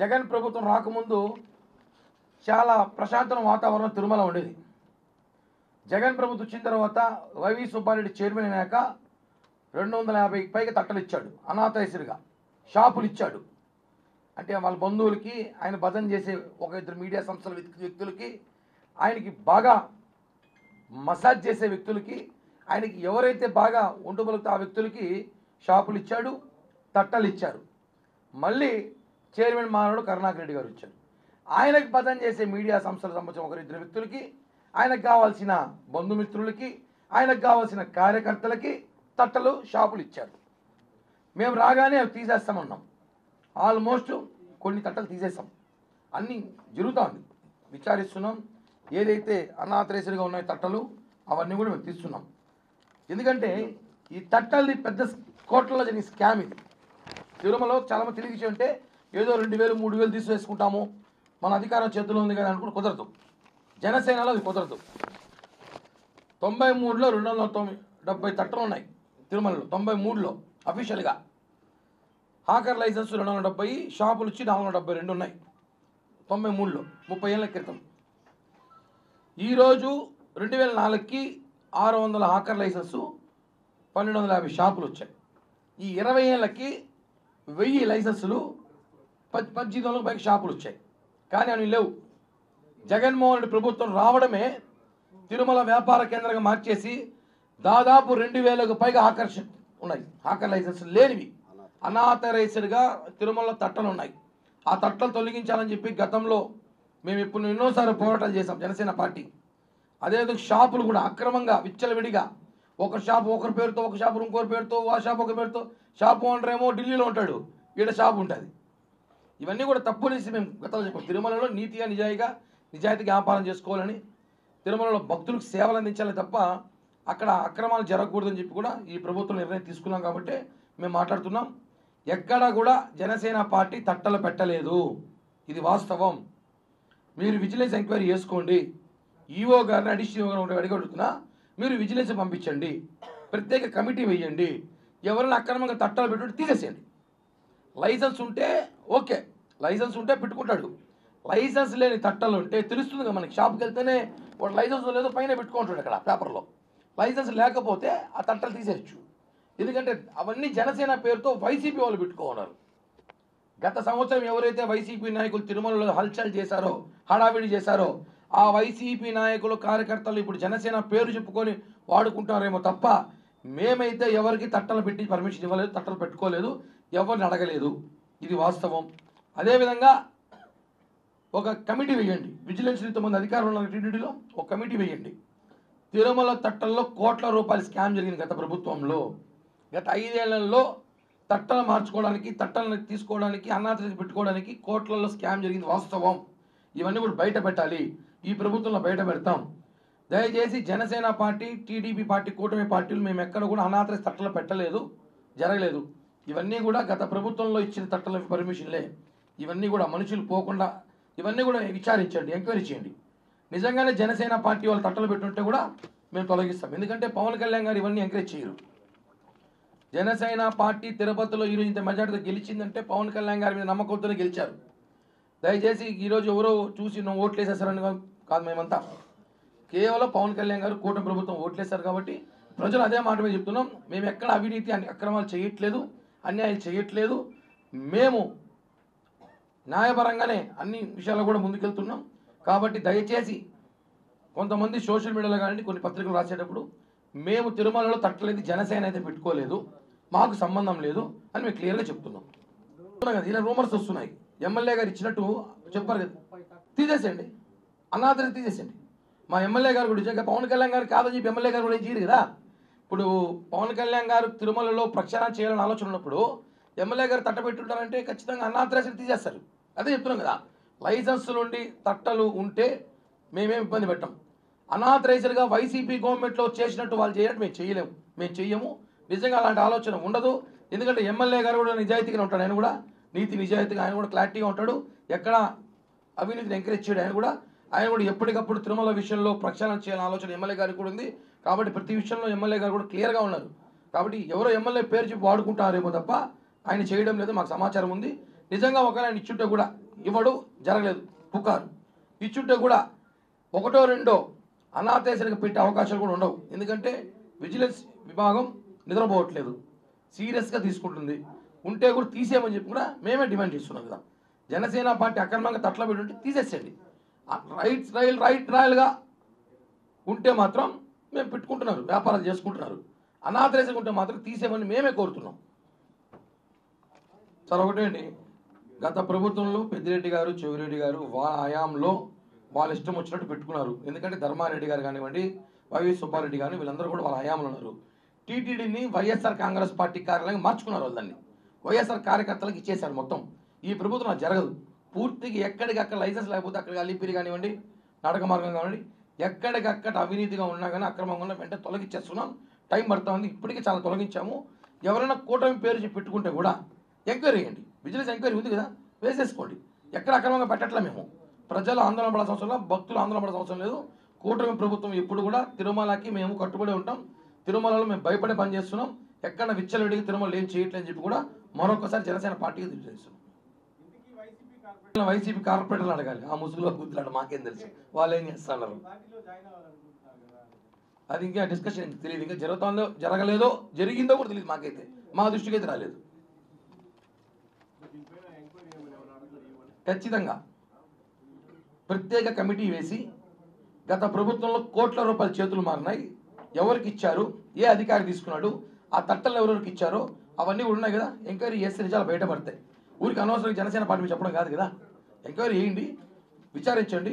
జగన్ ప్రభుత్వం రాకముందు చాలా ప్రశాంతమైన వాతావరణం తిరుమల ఉండేది. జగన్ ప్రభుత్వం వచ్చిన తర్వాత వైవి సుబ్బారెడ్డి చైర్మన్ అయినాక 250 పైగా తట్టలు ఇచ్చాడు. అనాథరైజ్డ్గా షాపులు ఇచ్చాడు. అంటే వాళ్ళ బంధువులకి, ఆయన భజన చేసే ఒక ఇద్దరు మీడియా సంస్థల వ్యక్తులకి, ఆయనకి బాగా మసాజ్ చేసే వ్యక్తులకి, ఆయనకి ఎవరైతే బాగా ఉండబలుగుతా ఆ వ్యక్తులకి షాపులు ఇచ్చాడు, తట్టలు ఇచ్చారు. మళ్ళీ చైర్మన్ మానవుడు కరుణాకర్ రెడ్డి గారు ఇచ్చారు. ఆయనకు భజన చేసే మీడియా సంస్థలకు సంబంధించిన ఒకరిద్దరు వ్యక్తులకి, ఆయనకు కావాల్సిన బంధుమిత్రులకి, ఆయనకు కావాల్సిన కార్యకర్తలకి తట్టలు షాపులు ఇచ్చారు. మేము రాగానే అవి తీసేస్తామన్నాం. ఆల్మోస్ట్ కొన్ని తట్టలు తీసేసాం. అన్నీ జరుగుతూ ఉంది, విచారిస్తున్నాం. ఏదైతే అనాథరైజ్డ్గా ఉన్నాయి తట్టలు అవన్నీ కూడా మేము తీస్తున్నాం. ఎందుకంటే ఈ తట్టలది పెద్ద కోట్లలో జరిగిన స్కామ్ ఇది. తిరుమలలో చాలామంది తెలియజేసి అంటే ఏదో 2000 3000 తీసివేసుకుంటాము, మన అధికారం చేతిలో ఉంది కదా అనుకుంటే కుదరదు. జనసేనలో అది కుదరదు. 93లో 270 తట్టలు ఉన్నాయి తిరుమలలో. 93లో అఫీషియల్గా హాకర్ లైసెన్స్ 270, షాపులు వచ్చి 472 ఉన్నాయి 93లో, 30 ఏళ్ళ క్రితం. ఈరోజు 2004కి 600 హాకర్ లైసెన్సు, 1250 షాపులు వచ్చాయి. ఈ 20 ఏళ్ళకి 1000 లైసెన్సులు, 1800 పైకి షాపులు వచ్చాయి. కానీ అవి లేవు. జగన్మోహన్ రెడ్డి ప్రభుత్వం రావడమే తిరుమల వ్యాపార కేంద్రంగా మార్చేసి దాదాపు 2000కు పైగా హాకర్ ఉన్నాయి. హాకర్ లైసెన్స్ లేనివి అనాథరైజ్డ్గా తిరుమలలో తట్టలు ఉన్నాయి. ఆ తట్టలు తొలగించాలని చెప్పి గతంలో మేము ఇప్పుడు ఎన్నోసార్లు పోరాటాలు చేశాం జనసేన పార్టీ. అదేవిధంగా షాపులు కూడా అక్రమంగా విచ్చలవిడిగా ఒక షాపు ఒకరి పేరుతో, ఒక షాపు ఇంకోరి పేరుతో, ఆ షాపు ఒక పేరుతో, షాపు ఓనర్ ఏమో ఢిల్లీలో ఉంటాడు, ఈడ షాపు ఉంటుంది. ఇవన్నీ కూడా తప్పునేసి మేము గతంలో చెప్పాం. తిరుమలలో నీతిగా నిజాయితీగా వ్యాపారం చేసుకోవాలని, తిరుమలలో భక్తులకు సేవలు అందించాలి తప్ప అక్కడ అక్రమాలు జరగకూడదని చెప్పి కూడా ఈ ప్రభుత్వం నిర్ణయం తీసుకున్నాం. కాబట్టి మేము మాట్లాడుతున్నాం. ఎక్కడా కూడా జనసేన పార్టీ తట్టలు పెట్టలేదు, ఇది వాస్తవం. మీరు విజిలెన్స్ ఎంక్వైరీ చేసుకోండి. ఈఓ గారిని, అడిషనల్ ఈఓ గారిని అడుగుతున్నా, మీరు విజిలెన్స్ పంపించండి, ప్రత్యేక కమిటీ వేయండి, ఎవరైనా అక్రమంగా తట్టలు పెట్టుకుంటే తీసేసేయండి. లైసెన్స్ ఉంటే ఓకే, లైసెన్స్ ఉంటే పెట్టుకుంటాడు. లైసెన్స్ లేని తట్టలు ఉంటే తెలుస్తుంది కదా మనకి. షాప్కి వెళ్తేనే వాడు లైసెన్స్ లేదో పైన పెట్టుకుంటాడు అక్కడ పేపర్లో. లైసెన్స్ లేకపోతే ఆ తట్టలు తీసేయచ్చు. ఎందుకంటే అవన్నీ జనసేన పేరుతో వైసీపీ వాళ్ళు పెట్టుకోన్నారు. గత సంవత్సరం ఎవరైతే వైసీపీ నాయకులు తిరుమలలో హల్చల్ చేశారో, హడావిడి చేశారో, ఆ వైసీపీ నాయకులు కార్యకర్తలు ఇప్పుడు జనసేన పేరు చెప్పుకొని వాడుకుంటారేమో తప్ప మేమైతే ఎవరికి తట్టలు పెట్టి పర్మిషన్ ఇవ్వలేదు, తట్టలు పెట్టుకోలేదు, ఎవరిని అడగలేదు. ఇది వాస్తవం. అదేవిధంగా ఒక కమిటీ వేయండి, విజిలెన్స్ ఇంతమంది అధికారులు ఉన్న టీటీడీలో ఒక కమిటీ వేయండి. తిరుమల తట్టల్లో కోట్ల రూపాయల స్కామ్ జరిగింది గత ప్రభుత్వంలో. గత 5 ఏళ్లలో తట్టలు మార్చుకోవడానికి, తట్టలను తీసుకోవడానికి, అనాథరైజ్ పెట్టుకోవడానికి కోట్లలో స్కామ్ జరిగింది వాస్తవం. ఇవన్నీ కూడా బయట పెట్టాలి. ఈ ప్రభుత్వంలో బయట పెడతాం. దయచేసి జనసేన పార్టీ, టీడీపీ పార్టీ, కూటమి పార్టీలు మేము ఎక్కడ కూడా అనాథరైజ్ తట్టలు పెట్టలేదు, జరగలేదు. ఇవన్నీ కూడా గత ప్రభుత్వంలో ఇచ్చిన తట్టల పర్మిషన్లే. ఇవన్నీ కూడా మనుషులు పోకుండా ఇవన్నీ కూడా విచారించండి, ఎంక్వైరీ చేయండి. నిజంగానే జనసేన పార్టీ వాళ్ళు తట్టలు పెట్టుంటే కూడా మేము తొలగిస్తాం. ఎందుకంటే పవన్ కళ్యాణ్ గారు ఇవన్నీ ఎంకరేజ్ చేయరు. జనసేన పార్టీ తిరుపతిలో ఈరోజు ఇంత మెజార్టీతో గెలిచిందంటే పవన్ కళ్యాణ్ గారి మీద నమ్మకంతోనే గెలిచారు. దయచేసి ఈరోజు ఎవరో చూసి నువ్వు ఓట్లు వేసేస్తారని కాదు, మేమంతా కేవలం పవన్ కళ్యాణ్ గారు కూటమి ప్రభుత్వం ఓట్లేశారు కాబట్టి ప్రజలు అదే మాట మీద చెప్తున్నాం. మేము ఎక్కడ అవినీతి అక్రమాలు చేయట్లేదు, అన్యాయాలు చేయట్లేదు. మేము న్యాయపరంగానే అన్ని విషయాల్లో కూడా ముందుకెళ్తున్నాం. కాబట్టి దయచేసి కొంతమంది సోషల్ మీడియాలో కానీ కొన్ని పత్రికలు రాసేటప్పుడు మేము తిరుమలలో తట్టలేదు, జనసేన అయితే పెట్టుకోలేదు, మాకు సంబంధం లేదు అని మేము క్లియర్గా చెప్తున్నాం కదా. ఇలా రూమర్స్ వస్తున్నాయి. ఎమ్మెల్యే గారు ఇచ్చినట్టు చెప్పారు కదా, తీసేసేయండి, అనాథరైజ్ తీసేసేయండి. మా ఎమ్మెల్యే గారు కూడా ఇచ్చాక పవన్ కళ్యాణ్ గారు కాదని చెప్పి ఎమ్మెల్యే గారు కూడా ఏం చేయరు కదా. ఇప్పుడు పవన్ కళ్యాణ్ గారు తిరుమలలో ప్రక్షాళన చేయాలని ఆలోచన ఉన్నప్పుడు ఎమ్మెల్యే గారు తట్ట పెట్టుంటారంటే ఖచ్చితంగా అనాథరైజ్ తీసేస్తారు. అదే చెప్తున్నాం కదా. లైసెన్సులు ఉండి తట్టలు ఉంటే మేమేం ఇబ్బంది పెట్టాం. అనాథరైజ్డ్గా వైసీపీ గవర్నమెంట్లో చేసినట్టు వాళ్ళు చేయనట్టు మేము చెయ్యము. నిజంగా అలాంటి ఆలోచన ఉండదు. ఎందుకంటే ఎమ్మెల్యే గారు కూడా నిజాయితీగా ఉంటాడు. ఆయన కూడా నిజాయితీగా, ఆయన కూడా క్లారిటీగా ఉంటాడు. ఎక్కడ అవినీతిని ఎంకరేజ్ చేయడు. ఆయన కూడా ఎప్పటికప్పుడు తిరుమల విషయంలో ప్రక్షాళన చేయాలని ఆలోచన ఎమ్మెల్యే గారికి కూడా ఉంది. కాబట్టి ప్రతి విషయంలో ఎమ్మెల్యే గారు కూడా క్లియర్గా ఉన్నారు. కాబట్టి ఎవరో ఎమ్మెల్యే పేరు చెప్పి వాడుకుంటారేమో తప్ప ఆయన చేయడం లేదు, మాకు సమాచారం ఉంది. నిజంగా ఒకవేళ ఇచ్చుంటే కూడా ఇవ్వడు, జరగలేదు పుకారు. ఇచ్చుంటే కూడా ఒకటో రెండో అనాథేశలకు పెట్టే అవకాశాలు కూడా ఉండవు. ఎందుకంటే విజిలెన్స్ విభాగం నిద్రపోవట్లేదు, సీరియస్గా తీసుకుంటుంది. ఉంటే కూడా తీసేయమని చెప్పి కూడా మేమే డిమాండ్ చేస్తున్నాం కదా. జనసేన పార్టీ అక్రమంగా తట్ల పెట్టి ఉంటే తీసేసేయండి. రాయల్గా ఉంటే మాత్రం మేము పెట్టుకుంటున్నారు, వ్యాపారాలు చేసుకుంటున్నారు. అనాథరేసగా ఉంటే మాత్రం తీసేయమని మేమే కోరుతున్నాం. సార్ ఒకటే అండి, గత ప్రభుత్వంలో పెద్దిరెడ్డి గారు, చెవిరెడ్డి గారు వాళ్ళ హయాంలో వాళ్ళ ఇష్టం వచ్చినట్టు పెట్టుకున్నారు. ఎందుకంటే ధర్మారెడ్డి గారు కానివ్వండి, వైవి సుబ్బారెడ్డి కానీ వీళ్ళందరూ కూడా వాళ్ళ హయాంలో ఉన్నారు. టీటీడీని వైఎస్ఆర్ కాంగ్రెస్ పార్టీ కార్యాలయంగా మార్చుకున్నారు. వాళ్ళని వైఎస్ఆర్ కార్యకర్తలకు ఇచ్చేశారు మొత్తం. ఈ ప్రభుత్వం అది జరగదు. పూర్తిగా ఎక్కడికక్కడ లైసెన్స్ లేకపోతే అక్కడికి అల్లిపిరి కానివ్వండి, నాటక మార్గం కానివ్వండి, ఎక్కడికక్కడ అవినీతిగా ఉన్నా కానీ అక్రమంగా ఉన్నా వెంటనే తొలగించేస్తున్నాం. టైం పడుతూ ఉంది, ఇప్పటికీ చాలా తొలగించాము. ఎవరైనా కూటమి పేరు చెప్పి పెట్టుకుంటే కూడా ఎంక్వైరీ చేయండి, విజిలెన్స్ ఎంక్వైరీ ఉంది కదా, వేసేసుకోండి. ఎక్కడ అక్రమంగా పెట్టట్లే మేము. ప్రజలు ఆందోళన పడాల్సిన అవసరం లేదు, భక్తులు ఆందోళన పడాల్సిన అవసరం లేదు. కూటమి ప్రభుత్వం ఎప్పుడు కూడా తిరుమలకి మేము కట్టుబడి ఉంటాం. తిరుమలలో మేము భయపడే పని చేస్తున్నాం. ఎక్కడ విచ్చలవిడికి తిరుమల ఏం చేయట్లేదని చెప్పి కూడా మరొకసారి జనసేన పార్టీకి తెలియజేస్తున్నాం. వైసీపీ కార్పొరేటర్లు అడగాలి, ఆ ముసుగులో కూతులాడు మాకేం తెలుసు వాళ్ళు ఏం చేస్తున్నారు. అది ఇంకా డిస్కషన్ తెలియదు, ఇంకా జరుగుతుందో జరగలేదో జరిగిందో కూడా తెలియదు. మాకైతే మా దృష్టికి అయితే రాలేదు. ఖచ్చితంగా ప్రత్యేక కమిటీ వేసి గత ప్రభుత్వంలో కోట్ల రూపాయల చేతులు మారినాయి, ఎవరికి ఇచ్చారు, ఏ అధికారి తీసుకున్నాడు, ఆ తట్టలు ఎవరెవరికి ఇచ్చారో అవన్నీ కూడా ఉన్నాయి కదా. ఎంక్వైరీ చేస్తే నిజాలు బయటపడతాయి. ఊరికి అనవసరంగా జనసేన పార్టీ చెప్పడం కాదు కదా. ఎంక్వైరీ చేయండి, విచారించండి.